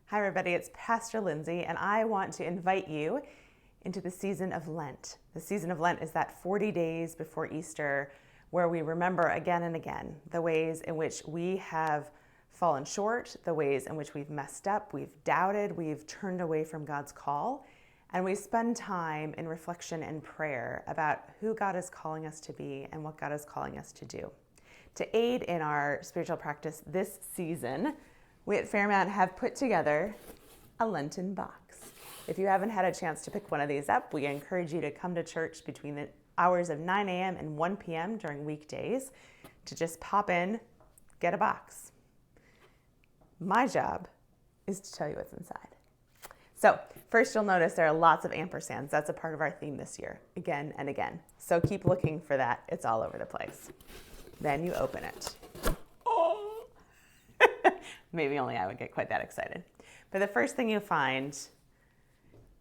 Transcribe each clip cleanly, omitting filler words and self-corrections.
Hi everybody, it's Pastor Lindsay, and I want to invite you into the season of Lent. The season of Lent is that 40 days before Easter where we remember again and again the ways in which we have fallen short, the ways in which we've messed up, we've doubted, we've turned away from God's call, and we spend time in reflection and prayer about who God is calling us to be and what God is calling us to do. To aid in our spiritual practice this season, we at Fairmount have put together a Lenten box. If you haven't had a chance to pick one of these up, we encourage you to come to church between the hours of 9 a.m. and 1 p.m. during weekdays to just pop in, get a box. My job is to tell you what's inside. So first you'll notice there are lots of ampersands. That's a part of our theme this year, again and again. So keep looking for that. It's all over the place. Then you open it. Oh! Maybe only I would get quite that excited. But the first thing you find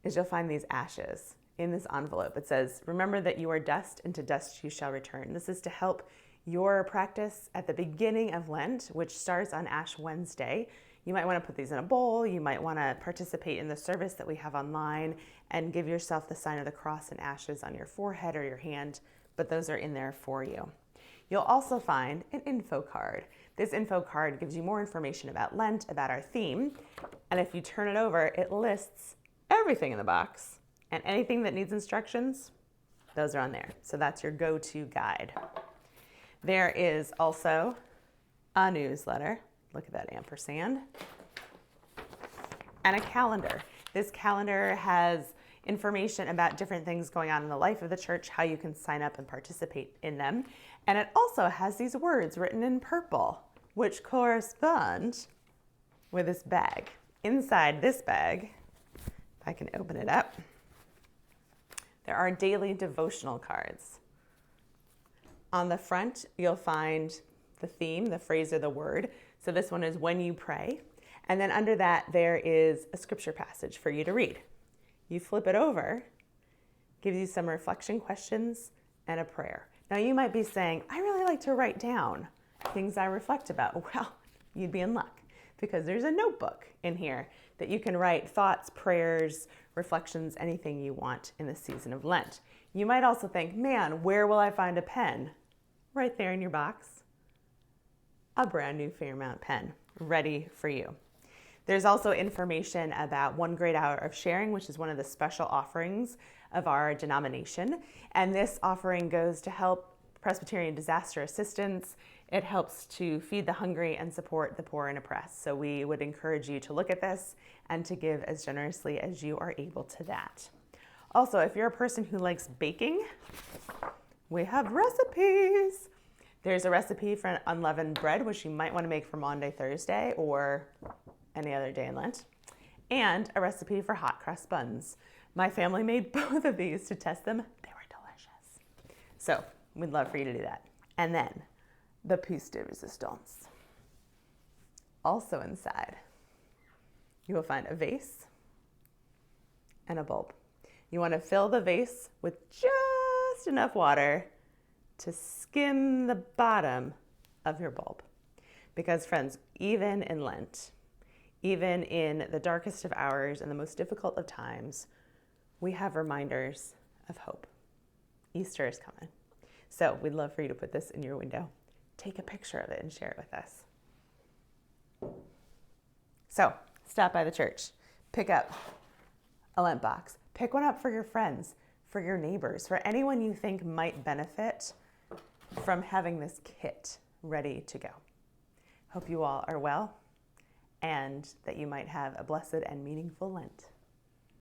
is you'll find these ashes in this envelope. It says, remember that you are dust, and to dust you shall return. This is to help your practice at the beginning of Lent, which starts on Ash Wednesday. You might want to put these in a bowl. You might want to participate in the service that we have online and give yourself the sign of the cross and ashes on your forehead or your hand, but those are in there for you. You'll also find an info card. This info card gives you more information about Lent, about our theme, and if you turn it over, it lists everything in the box, and anything that needs instructions, those are on there. So that's your go-to guide. There is also a newsletter. Look at that ampersand. And a calendar. This calendar has information about different things going on in the life of the church, how you can sign up and participate in them. And it also has these words written in purple, which correspond with this bag. Inside this bag, if I can open it up, there are daily devotional cards. On the front, you'll find the theme, the phrase or the word. So this one is when you pray. And then under that, there is a scripture passage for you to read. You flip it over, gives you some reflection questions and a prayer. Now you might be saying, I really like to write down things I reflect about. Well, you'd be in luck because there's a notebook in here that you can write thoughts, prayers, reflections, anything you want in the season of Lent. You might also think, man, where will I find a pen? Right there in your box. A brand new Fairmount pen ready for you. There's also information about 1 Great Hour of Sharing, which is one of the special offerings of our denomination. And this offering goes to help Presbyterian disaster assistance. It helps to feed the hungry and support the poor and oppressed. So we would encourage you to look at this and to give as generously as you are able to that. Also, if you're a person who likes baking, we have recipes. There's a recipe for an unleavened bread, which you might want to make for Maundy, Thursday, or any other day in Lent, and a recipe for hot crust buns. My family made both of these to test them. They were delicious. So we'd love for you to do that. And then the piece de resistance. Also inside, you will find a vase and a bulb. You want to fill the vase with just enough water to skim the bottom of your bulb. Because friends, even in Lent, even in the darkest of hours and the most difficult of times, we have reminders of hope. Easter is coming. So we'd love for you to put this in your window. Take a picture of it and share it with us. So stop by the church. Pick up a Lent box. Pick one up for your friends, for your neighbors, for anyone you think might benefit from having this kit ready to go. Hope you all are well and that you might have a blessed and meaningful Lent.